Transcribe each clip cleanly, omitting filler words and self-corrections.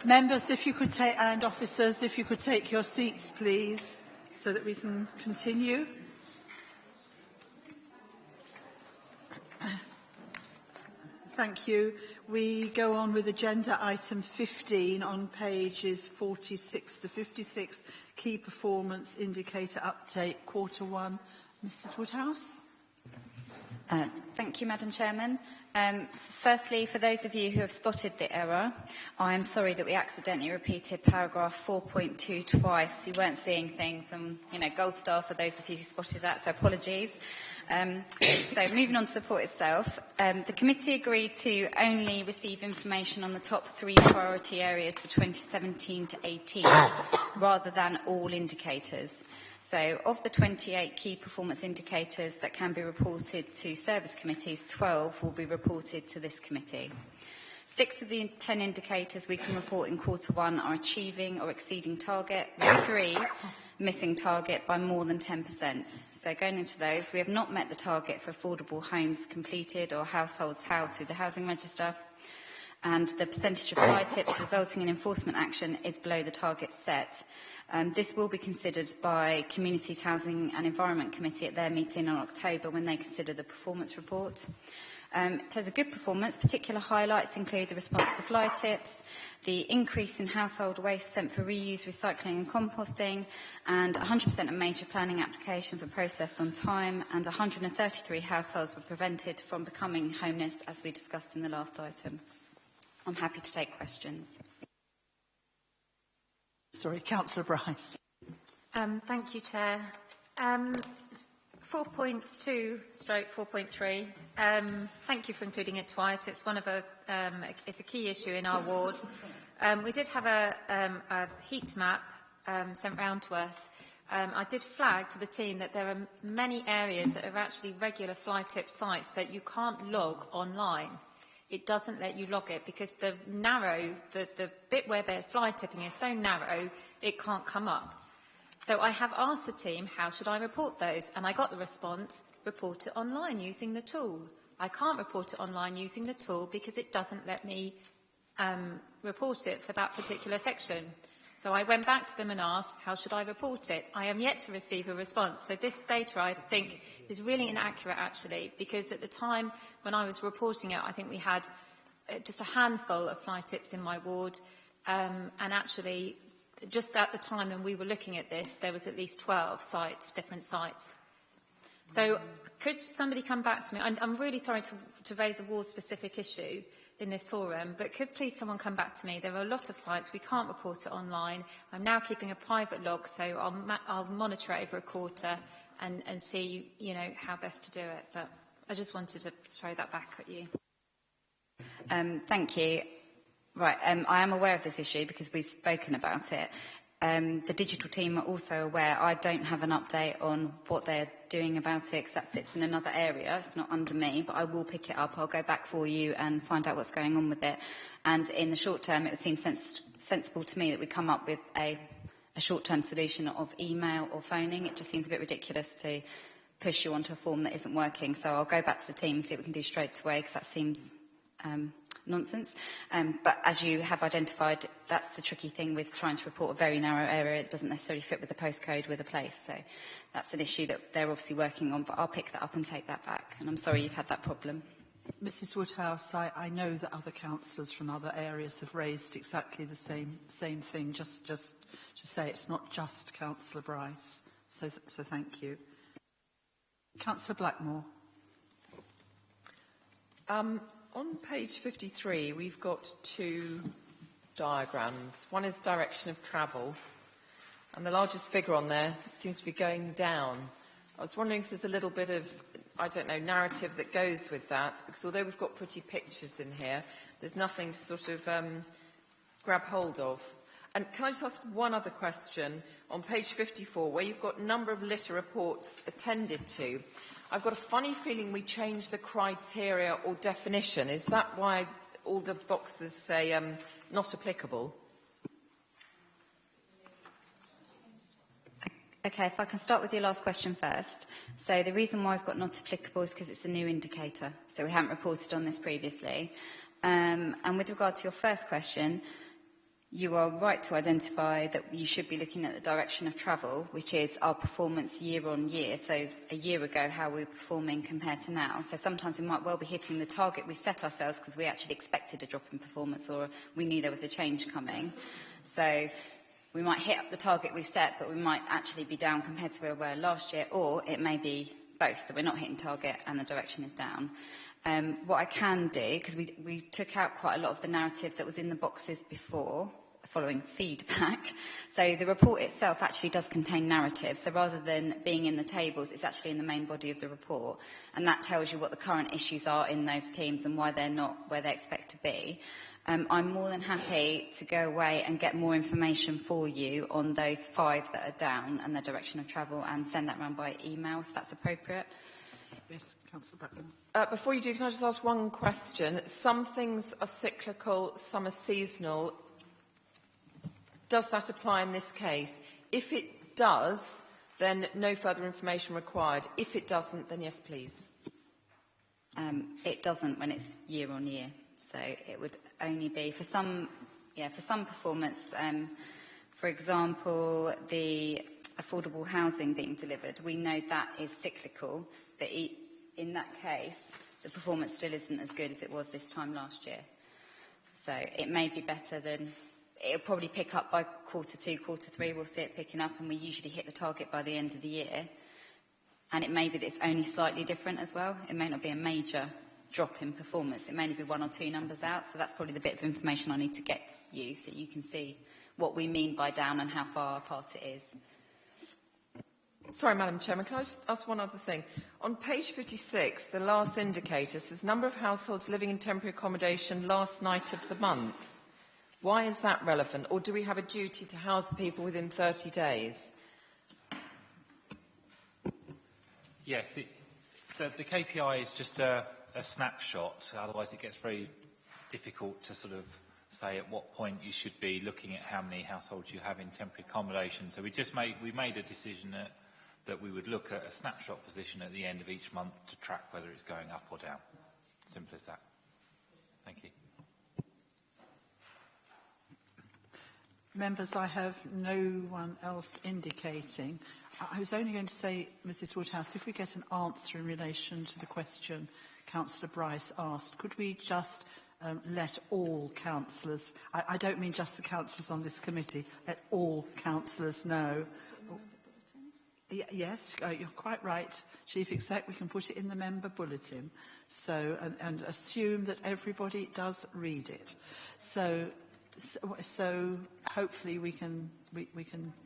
Members, if you could take, and officers, if you could take your seats, please, so that we can continue. Thank you. We go on with agenda item 15 on pages 46 to 56, Key Performance Indicator Update, Q1. Mrs Woodhouse. Thank you, Madam Chairman. Firstly, for those of you who have spotted the error, I am sorry that we accidentally repeated paragraph 4.2 twice. You weren't seeing things, and gold star for those of you who spotted that, so apologies. So moving on to the report itself, the committee agreed to only receive information on the top 3 priority areas for 2017 to 18, rather than all indicators. So, of the 28 key performance indicators that can be reported to service committees, 12 will be reported to this committee. 6 of the 10 indicators we can report in Q1 are achieving or exceeding target, with 3 missing target by more than 10%. So, going into those, we have not met the target for affordable homes completed or households housed through the housing register, and the percentage of fly tips resulting in enforcement action is below the target set. This will be considered by Communities, Housing and Environment Committee at their meeting in October when they consider the performance report. It has a good performance. Particular highlights include the response to fly tips, the increase in household waste sent for reuse, recycling and composting, and 100% of major planning applications were processed on time, and 133 households were prevented from becoming homeless, as we discussed in the last item. I'm happy to take questions. Sorry, Councillor Bryce. Thank you, Chair. 4.2/4.3. Thank you for including it twice. It's it's a key issue in our ward. We did have a heat map sent round to us. I did flag to the team that there are many areas that are actually regular fly tip sites that you can't log online. It doesn't let you log it because the bit where they're fly tipping is so narrow, it can't come up. So I have asked the team, how should I report those? And I got the response, report it online using the tool. I can't report it online using the tool because it doesn't let me report it for that particular section. So I went back to them and asked, how should I report it? I am yet to receive a response. So this data, I think, is really inaccurate, actually, because at the time when I was reporting it, I think we had just a handful of fly tips in my ward. And actually, just at the time when we were looking at this, there was at least 12 sites, different sites. So could somebody come back to me? I'm really sorry to raise a ward-specific issue in this forum, but could please someone come back to me? There are a lot of sites, we can't report it online. I'm now keeping a private log, so I'll monitor it over a quarter and see, how best to do it. But I just wanted to throw that back at you. Thank you. Right, I am aware of this issue because we've spoken about it. The digital team are also aware. I don't have an update on what they're doing about it because that sits in another area. It's not under me, but I will pick it up. I'll go back for you and find out what's going on with it. And in the short term, it would seem sensible to me that we come up with a short-term solution of email or phoning. It just seems a bit ridiculous to push you onto a form that isn't working. So I'll go back to the team and see what we can do straight away because that seems nonsense. But as you have identified, that's the tricky thing with trying to report a very narrow area. It doesn't necessarily fit with the postcode with a place. So that's an issue that they're obviously working on, but I'll pick that up and take that back. And I'm sorry you've had that problem. Mrs Woodhouse, I know that other councillors from other areas have raised exactly the same thing, just to say it's not just Councillor Bryce. So thank you. Councillor Blackmore. On page 53, we've got 2 diagrams. One is direction of travel, and the largest figure on there seems to be going down. I was wondering if there's a little bit of, narrative that goes with that, because although we've got pretty pictures in here, there's nothing to sort of grab hold of. And can I just ask one other question? On page 54, where you've got number of litter reports attended to, I've got a funny feeling we changed the criteria or definition. Is that why all the boxes say not applicable? Okay, if I can start with your last question first. So the reason why I've got not applicable is because it's a new indicator. So we haven't reported on this previously. And with regard to your first question, You are right to identify that you should be looking at the direction of travel, which is our performance year on year. So a year ago, how we're performing compared to now. So sometimes we might well be hitting the target we've set ourselves because we actually expected a drop in performance or we knew there was a change coming. So we might hit up the target we've set, but we might actually be down compared to where we were last year, or it may be both, so we're not hitting target and the direction is down. What I can do, because we took out quite a lot of the narrative that was in the boxes before, following feedback. So the report itself actually does contain narrative. So rather than being in the tables, it's actually in the main body of the report. And that tells you what the current issues are in those teams and why they're not where they expect to be. I'm more than happy to go away and get more information for you on those 5 that are down and their direction of travel and send that round by email if that's appropriate. Yes, Councillor Buckland. Before you do, can I just ask one question? Some things are cyclical, some are seasonal. Does that apply in this case? If it does, then no further information required. If it doesn't, then yes, please. It doesn't when it's year on year. So it would only be for some performance. For example, the affordable housing being delivered, we know that is cyclical, but in that case, the performance still isn't as good as it was this time last year. So it may be better than. It'll probably pick up by quarter 2, quarter 3. We'll see it picking up, and we usually hit the target by the end of the year. And it may be that it's only slightly different as well. It may not be a major drop in performance. It may only be 1 or 2 numbers out. So that's probably the bit of information I need to get you so you can see what we mean by down and how far apart it is. Sorry, Madam Chairman, can I just ask one other thing? On page 56, the last indicator says number of households living in temporary accommodation last night of the month. Why is that relevant? Or do we have a duty to house people within 30 days? Yes, the KPI is just a snapshot. Otherwise, it gets very difficult to sort of say at what point you should be looking at how many households you have in temporary accommodation. So we made a decision that we would look at a snapshot position at the end of each month to track whether it's going up or down. Simple as that. Thank you. Members, I have no one else indicating. I was only going to say, Mrs Woodhouse, if we get an answer in relation to the question Councillor Bryce asked, could we just let all councillors, I don't mean just the councillors on this committee, let all councillors know. Yes, you're quite right, Chief Exec, we can put it in the member bulletin, so, and assume that everybody does read it. So hopefully we can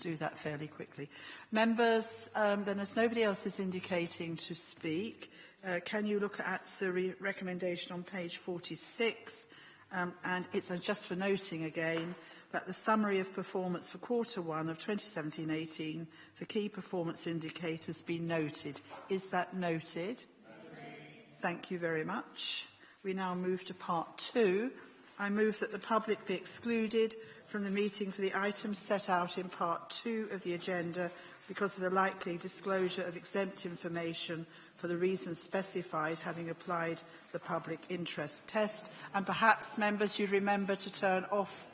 do that fairly quickly. Members, then as nobody else is indicating to speak, can you look at the recommendation on page 46? And it's just for noting again that the summary of performance for Q1 of 2017-18 for key performance indicators be noted. Is that noted? Thank you very much. We now move to part 2. I move that the public be excluded from the meeting for the items set out in part 2 of the agenda because of the likely disclosure of exempt information for the reasons specified, having applied the public interest test. And perhaps, members, you'd remember to turn off